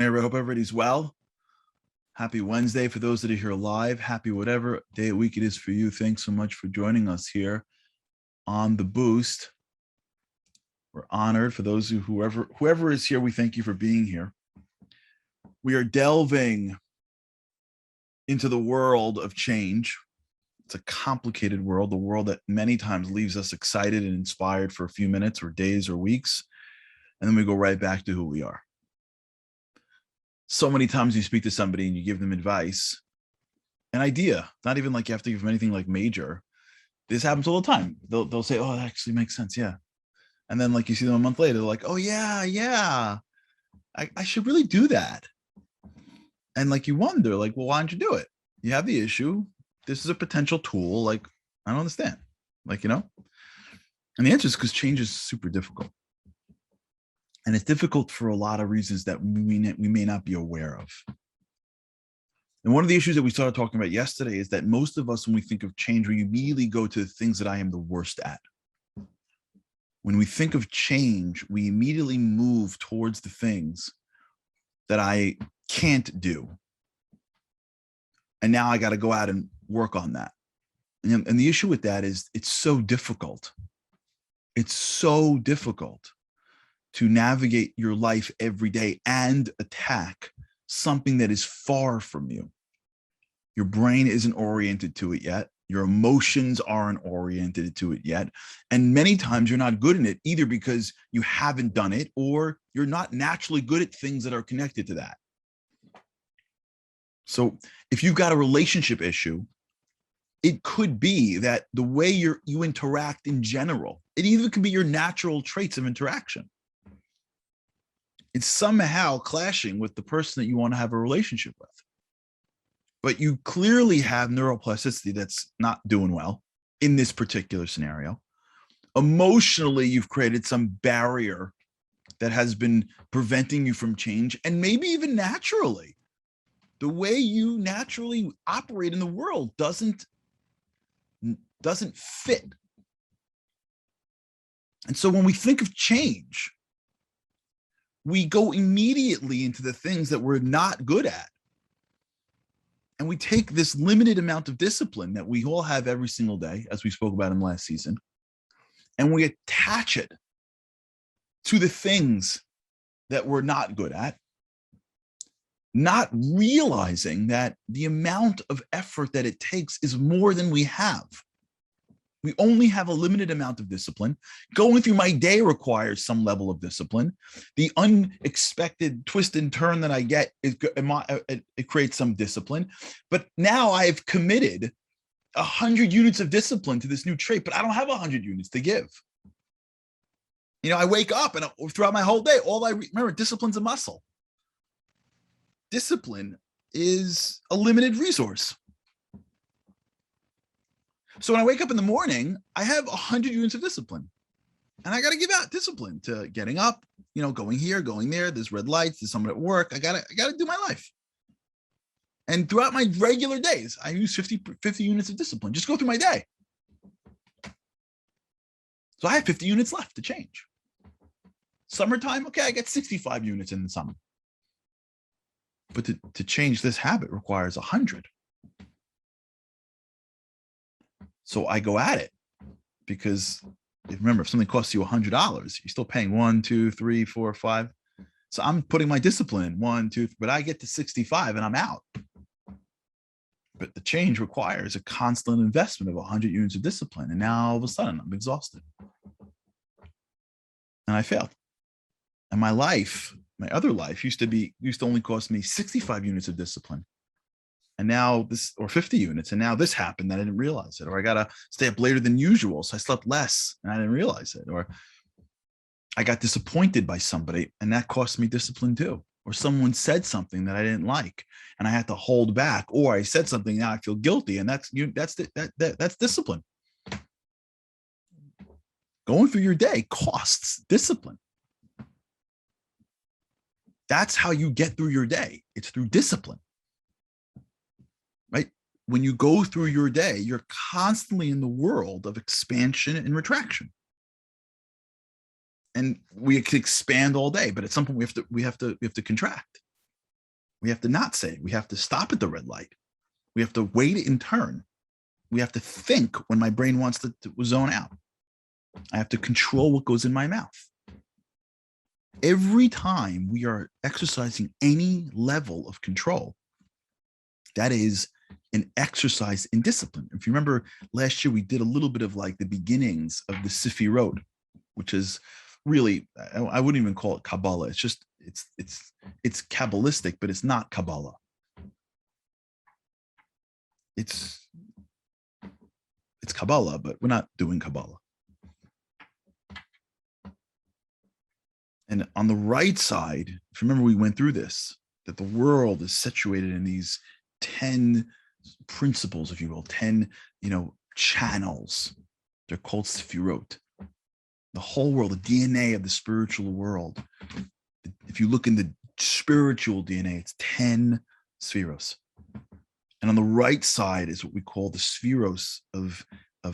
I hope everybody's well. Happy Wednesday for those that are here live. Happy whatever day of week it is for you. Thanks so much for joining us here on The Boost. We're honored for those whoever is here. We thank you for being here. We are delving into the world of change. It's a complicated world, the world that many times leaves us excited and inspired for a few minutes or days or weeks, and then we go right back to who we are. So many times you speak to somebody and you give them advice, an idea, not even like you have to give them anything like major. This happens all the time. They'll say, oh, that actually makes sense. Yeah. And then like you see them a month later, they're like, oh yeah, I should really do that. And like you wonder, like, well, why don't you do it? You have the issue. This is a potential tool. Like, I don't understand. Like, and the answer is because change is super difficult. And it's difficult for a lot of reasons that we may not be aware of. And one of the issues that we started talking about yesterday is that most of us, when we think of change, we immediately go to the things that I am the worst at. When we think of change, we immediately move towards the things that I can't do. And now I got to go out and work on that. And the issue with that is it's so difficult. It's so difficult to navigate your life every day and attack something that is far from you. Your brain isn't oriented to it yet. Your emotions aren't oriented to it yet. And many times you're not good in it either because you haven't done it or you're not naturally good at things that are connected to that. So if you've got a relationship issue, it could be that the way you interact in general, it even could be your natural traits of interaction. It's somehow clashing with the person that you want to have a relationship with. But you clearly have neuroplasticity that's not doing well in this particular scenario. Emotionally, you've created some barrier that has been preventing you from change, and maybe even naturally. The way you naturally operate in the world doesn't fit. And so when we think of change, we go immediately into the things that we're not good at. And we take this limited amount of discipline that we all have every single day, as we spoke about in last season, and we attach it to the things that we're not good at, not realizing that the amount of effort that it takes is more than we have. We only have a limited amount of discipline. Going through my day requires some level of discipline. The unexpected twist and turn that I get, it creates some discipline. But now I've committed 100 units of discipline to this new trait, but I don't have 100 units to give. I wake up and throughout my whole day, all I remember, discipline's a muscle. Discipline is a limited resource. So when I wake up in the morning, I have 100 units of discipline. And I got to give out discipline to getting up, going here, going there. There's red lights. There's someone at work. I got to do my life. And throughout my regular days, I use 50 units of discipline. Just go through my day. So I have 50 units left to change. Summertime, okay, I get 65 units in the summer. But to change this habit requires 100. So I go at it because remember, if something costs you $100, you're still paying 1, 2, 3, 4, 5. So I'm putting my discipline in 1, 2, but I get to 65 and I'm out. But the change requires a constant investment of 100 units of discipline. And now all of a sudden I'm exhausted. And I failed. And my other life used to only cost me 65 units of discipline. And now or 50 units. And now this happened and I didn't realize it. Or I got to stay up later than usual. So I slept less and I didn't realize it. Or I got disappointed by somebody and that cost me discipline too. Or someone said something that I didn't like and I had to hold back. Or I said something, now I feel guilty. And that's discipline. Going through your day costs discipline. That's how you get through your day. It's through discipline. Right? When you go through your day, you're constantly in the world of expansion and retraction. And we can expand all day, but at some point we have to contract. We have to not say it. We have to stop at the red light. We have to wait and turn. We have to think when my brain wants to zone out. I have to control what goes in my mouth. Every time we are exercising any level of control, that is an exercise in discipline. If you remember last year, we did a little bit of like the beginnings of the Sefirot, which is really, I wouldn't even call it Kabbalah. It's just, it's Kabbalistic, but it's not Kabbalah. It's Kabbalah, but we're not doing Kabbalah. And on the right side, if you remember, we went through this, that the world is situated in these 10 principles, if you will, 10, channels. They're called Sefirot. The whole world, the DNA of the spiritual world. If you look in the spiritual DNA, it's 10 spheros. And on the right side is what we call the spheros of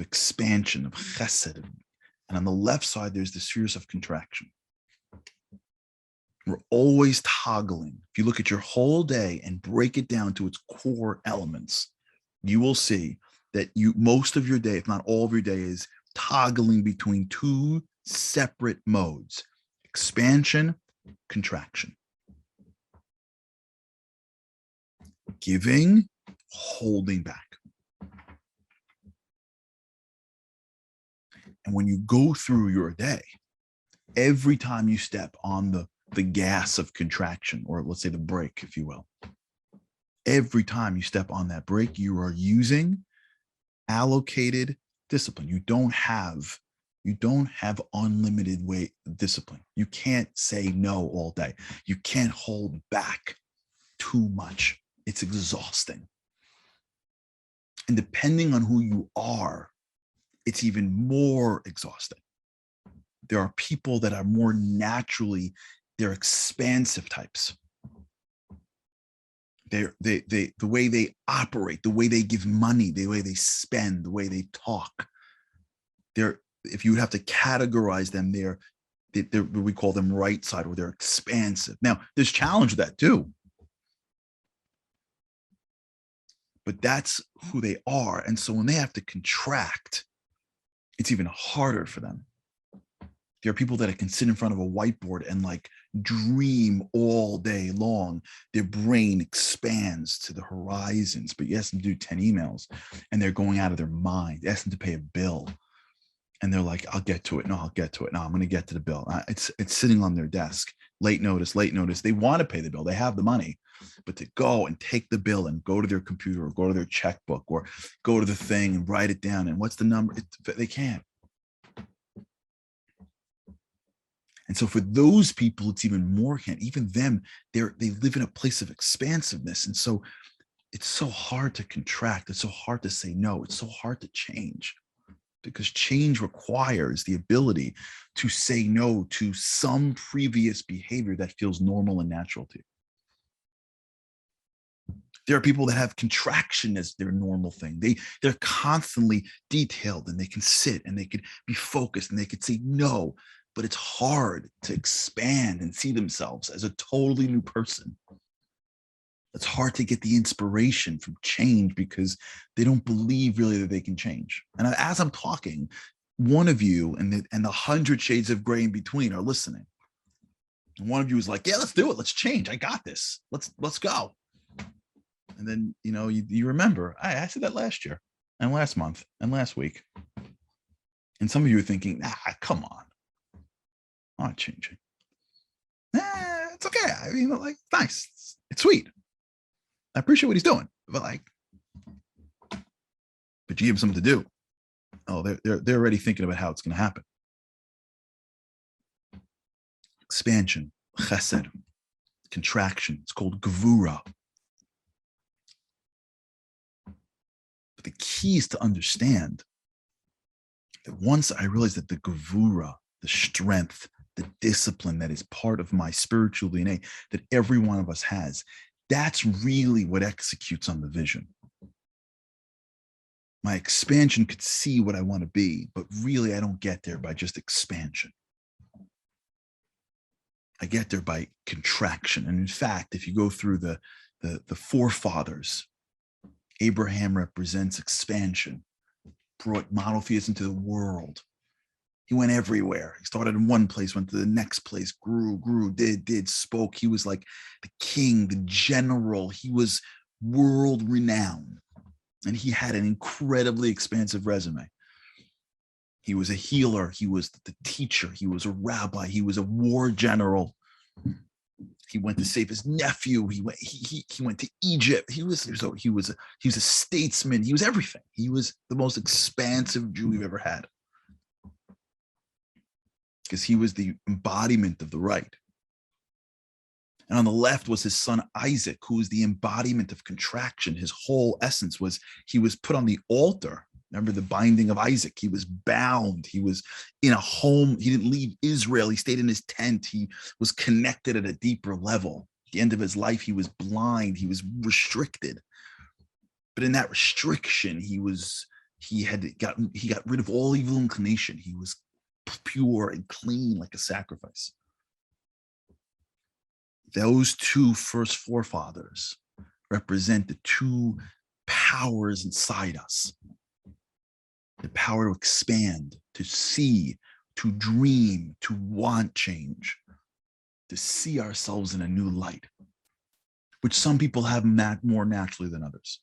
expansion, of chesed. And on the left side, there's the spheros of contraction. We're always toggling. If you look at your whole day and break it down to its core elements, you will see that most of your day, if not all of your day, is toggling between two separate modes: expansion, contraction. Giving, holding back. And when you go through your day, every time you step on the gas of contraction, or let's say the brake, if you will, every time you step on that brake, you are using allocated discipline. You don't have unlimited weight discipline. You can't say no all day. You can't hold back too much. It's exhausting. And depending on who you are, it's even more exhausting. There are people that are more naturally, they're expansive types. The way they operate, the way they give money, the way they spend, the way they talk. If you would have to categorize them, they're we call them right side, or they're expansive. Now, there's challenge with that too. But that's who they are. And so when they have to contract, it's even harder for them. There are people that can sit in front of a whiteboard and like dream all day long. Their brain expands to the horizons, but you ask them to do 10 emails and they're going out of their mind. You ask them to pay a bill and they're like, I'll get to it. No, I'll get to it. No, I'm going to get to the bill. It's sitting on their desk. Late notice. They want to pay the bill. They have the money, but to go and take the bill and go to their computer or go to their checkbook or go to the thing and write it down. And what's the number? They can't. And so for those people, it's even more can't. Even them, they live in a place of expansiveness. And so it's so hard to contract. It's so hard to say no. It's so hard to change, because change requires the ability to say no to some previous behavior that feels normal and natural to you. There are people that have contraction as their normal thing. They're constantly detailed and they can sit and they can be focused and they can say no. But it's hard to expand and see themselves as a totally new person. It's hard to get the inspiration from change because they don't believe really that they can change. And as I'm talking, one of you and the 100 shades of gray in between are listening. And one of you is like, yeah, let's do it. Let's change. I got this. Let's go. And then, you remember, I said that last year and last month and last week. And some of you are thinking, come on. I'm not changing. It's okay. I mean, nice. It's sweet. I appreciate what he's doing, but you give him something to do. Oh, they're already thinking about how it's going to happen. Expansion, chesed, contraction. It's called gevura. But the key is to understand that once I realized that the gevura, the strength, the discipline that is part of my spiritual DNA that every one of us has, that's really what executes on the vision. My expansion could see what I want to be, but really I don't get there by just expansion. I get there by contraction. And in fact, if you go through the forefathers, Abraham represents expansion, brought monotheism into the world. He went everywhere. He started in one place, went to the next place, grew, did, spoke. He was like the king, the general. He was world renowned. And he had an incredibly expansive resume. He was a healer. He was the teacher. He was a rabbi. He was a war general. He went to save his nephew. He went to Egypt. He was a statesman. He was everything. He was the most expansive Jew we've ever had, because he was the embodiment of the right. And on the left was his son Isaac, who was the embodiment of contraction. His whole essence was he was put on the altar. Remember the binding of Isaac? He was bound. He was in a home. He didn't leave Israel. He stayed in his tent. He was connected at a deeper level. At the end of his life, he was blind. He was restricted. But in that restriction, he got rid of all evil inclination. He was pure and clean like a sacrifice. Those two first forefathers represent the two powers inside us. The power to expand, to see, to dream, to want change, to see ourselves in a new light, which some people have more naturally than others.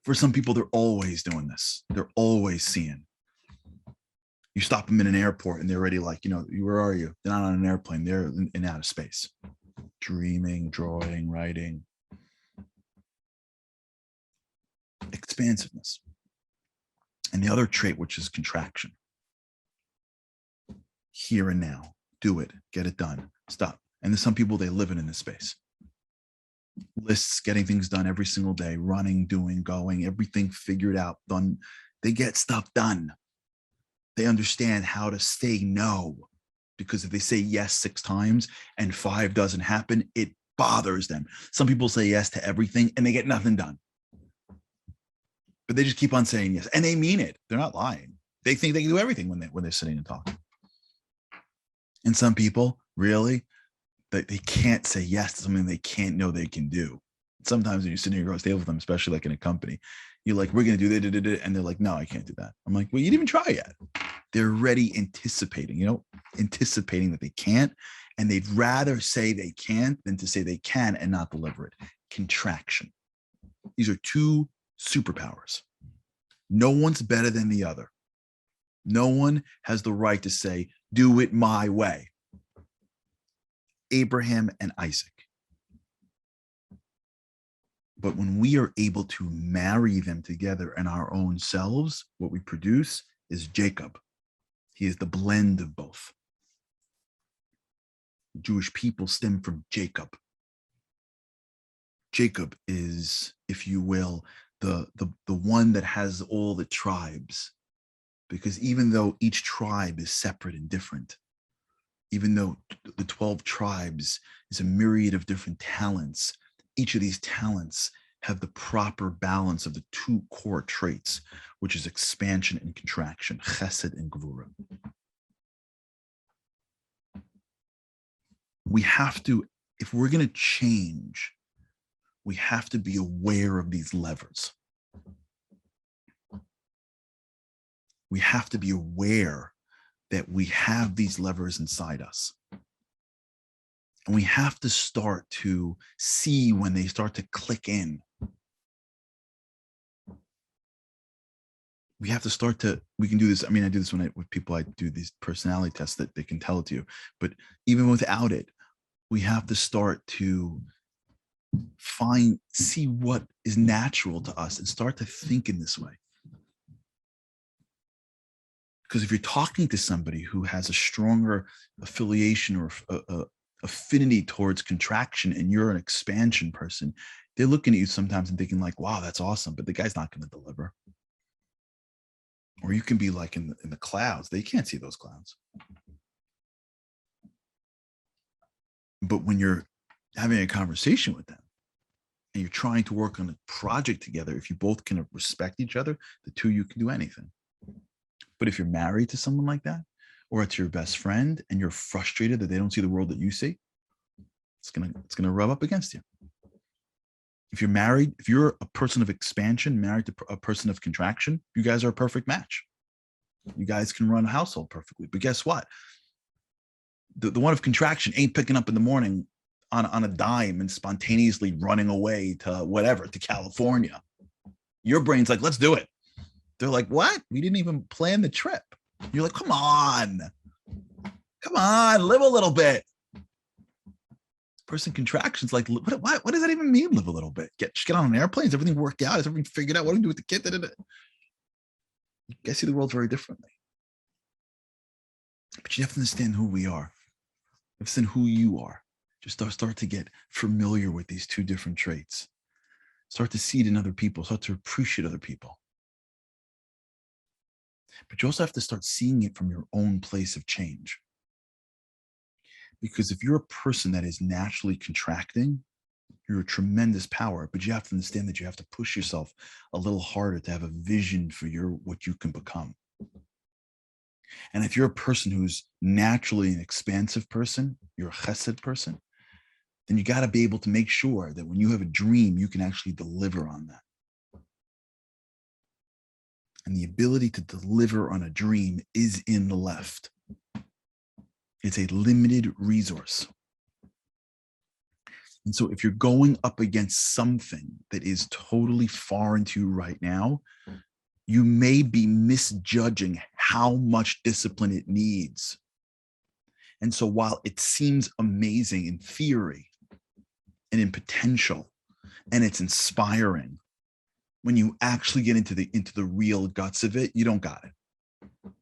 For some people, they're always doing this. They're always seeing. You stop them in an airport and they're already like, where are you? They're not on an airplane. They're in outer space, dreaming, drawing, writing. Expansiveness. And the other trait, which is contraction. Here and now, do it, get it done, stop. And there's some people, they live in this space. Lists, getting things done every single day, running, doing, going, everything figured out, done. They get stuff done. They understand how to say no, because if they say yes 6 times and 5 doesn't happen, it bothers them. Some people say yes to everything and they get nothing done. But they just keep on saying yes, and they mean it. They're not lying. They think they can do everything when they're sitting and talking. And some people really, they can't say yes to something they can't know they can do. Sometimes when you're sitting across the table with them, especially like in a company, you're like, we're going to do that, and they're like, no, I can't do that. I'm like, well, you didn't even try yet. They're already anticipating that they can't, and they'd rather say they can't than to say they can and not deliver it. Contraction. These are two superpowers. No one's better than the other. No one has the right to say, do it my way. Abraham and Isaac. But when we are able to marry them together in our own selves, what we produce is Jacob. He is the blend of both. Jewish people stem from Jacob. Jacob is, if you will, the one that has all the tribes, because even though each tribe is separate and different, even though the 12 tribes is a myriad of different talents, each of these talents have the proper balance of the 2 core traits, which is expansion and contraction, chesed and gvura. We have to, if we're going to change, we have to be aware of these levers. We have to be aware that we have these levers inside us. And we have to start to see when they start to click in. We have to start to, we can do this. I mean, I do this with people, I do these personality tests that they can tell it to you. But even without it, we have to start to see what is natural to us and start to think in this way. Because if you're talking to somebody who has a stronger affiliation or affinity towards contraction and you're an expansion person, they're looking at you sometimes and thinking like, wow, that's awesome, but the guy's not going to deliver. Or you can be like in the clouds. They can't see those clouds. But when you're having a conversation with them and you're trying to work on a project together, if you both can respect each other, the two of you can do anything. But if you're married to someone like that, or it's your best friend and you're frustrated that they don't see the world that you see, it's gonna rub up against you. If you're married, if you're a person of expansion married to a person of contraction, you guys are a perfect match. You guys can run a household perfectly. But guess what? The one of contraction ain't picking up in the morning on a dime and spontaneously running away to whatever, to California. Your brain's like, let's do it. They're like, what? We didn't even plan the trip. You're like, come on, live a little bit. Person contractions like, what does that even mean, live a little bit? Just get on an airplane? Is everything worked out? Is everything figured out? What do we do with the kid? You guys see the world very differently. But you have to understand who we are. You have to understand who you are. Just start to get familiar with these two different traits. Start to see it in other people. Start to appreciate other people. But you also have to start seeing it from your own place of change. Because if you're a person that is naturally contracting, you're a tremendous power, but you have to understand that you have to push yourself a little harder to have a vision for what you can become. And if you're a person who's naturally an expansive person, you're a chesed person, then you got to be able to make sure that when you have a dream, you can actually deliver on that. And the ability to deliver on a dream is in the left. It's a limited resource. And so if you're going up against something that is totally foreign to you right now, you may be misjudging how much discipline it needs. And so while it seems amazing in theory and in potential, and it's inspiring, when you actually get into the real guts of it, you don't got it.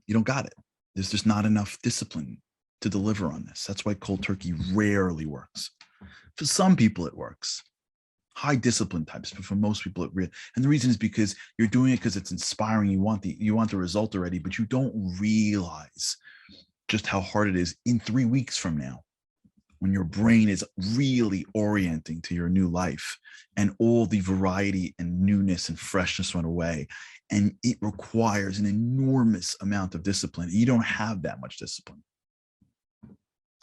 You don't got it. There's just not enough discipline to deliver on this. That's why cold turkey rarely works. For some people, it works. High discipline types, but for most people, and the reason is because you're doing it because it's inspiring. You want the result already, but you don't realize just how hard it is in 3 weeks from now, when your brain is really orienting to your new life and all the variety and newness and freshness went away. And it requires an enormous amount of discipline. You don't have that much discipline.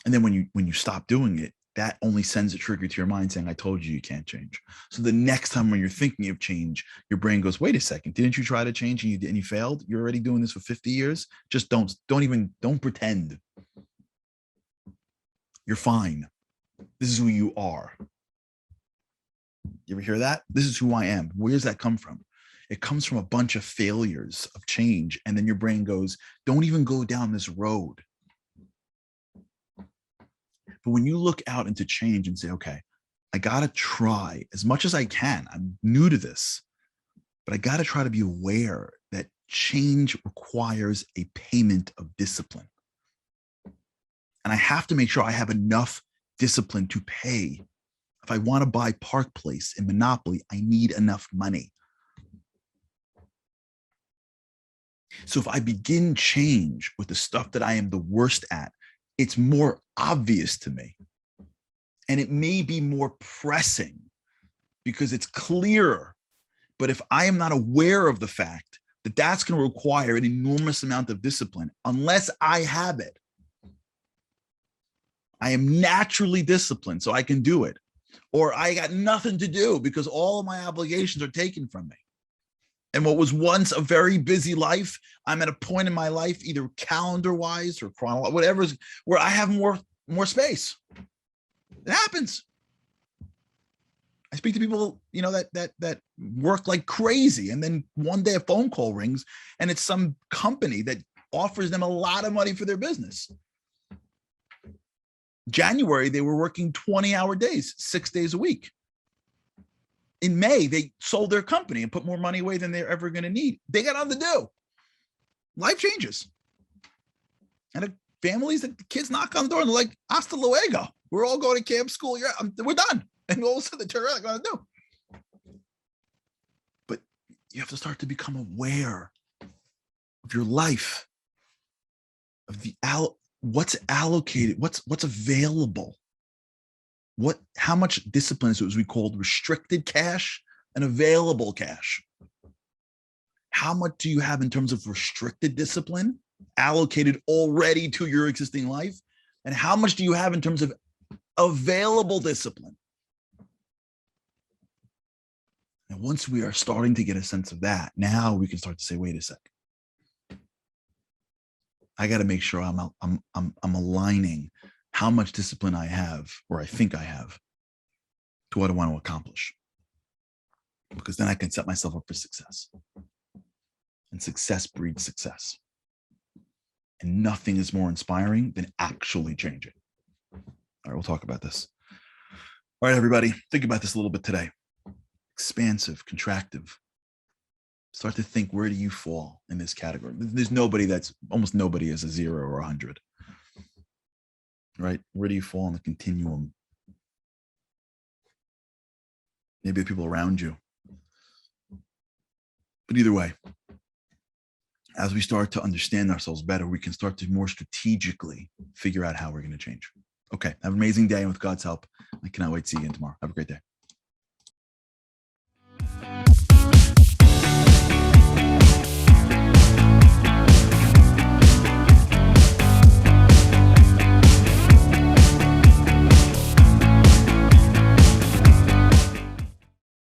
And then when you stop doing it, that only sends a trigger to your mind saying, I told you can't change. So the next time when you're thinking of change, your brain goes, wait a second, didn't you try to change and you failed? You're already doing this for 50 years. Just don't pretend. You're fine. This is who you are. You ever hear that? This is who I am. Where does that come from? It comes from a bunch of failures of change. And then your brain goes, don't even go down this road. But when you look out into change and say, okay, I got to try as much as I can. I'm new to this, but I got to try to be aware that change requires a payment of discipline. And I have to make sure I have enough discipline to pay. If I want to buy Park Place in Monopoly, I need enough money. So if I begin change with the stuff that I am the worst at, it's more obvious to me. And it may be more pressing because it's clearer. But if I am not aware of the fact that that's going to require an enormous amount of discipline, unless I have it, I am naturally disciplined, so I can do it. Or I got nothing to do because all of my obligations are taken from me. And what was once a very busy life, I'm at a point in my life, either calendar-wise or chronological, whatever, where I have more space. It happens. I speak to people, that work like crazy, and then one day a phone call rings, and it's some company that offers them a lot of money for their business. January, they were working 20-hour days, 6 days a week. In May, they sold their company and put more money away than they're ever going to need. They got nothing to do. Life changes. And families, the kids knock on the door and they're like, hasta luego. We're all going to camp school. We're done. And all of a sudden they turn around, like, what do I do? But you have to start to become aware of your life, of what's allocated, what's available. How much discipline is what we called restricted cash and available cash? How much do you have in terms of restricted discipline? allocated already to your existing life? And how much do you have in terms of available discipline? And once we are starting to get a sense of that, now we can start to say, wait a sec. I got to make sure I'm aligning how much discipline I have, or I think I have, to what I want to accomplish. Because then I can set myself up for success. And success breeds success. And nothing is more inspiring than actually changing. All right, we'll talk about this. All right, everybody, think about this a little bit today. Expansive, contractive. Start to think, where do you fall in this category? There's nobody almost nobody is a 0 or 100. Right? Where do you fall on the continuum? Maybe the people around you. But either way, as we start to understand ourselves better, we can start to more strategically figure out how we're going to change. Okay, have an amazing day, and with God's help, I cannot wait to see you again tomorrow. Have a great day.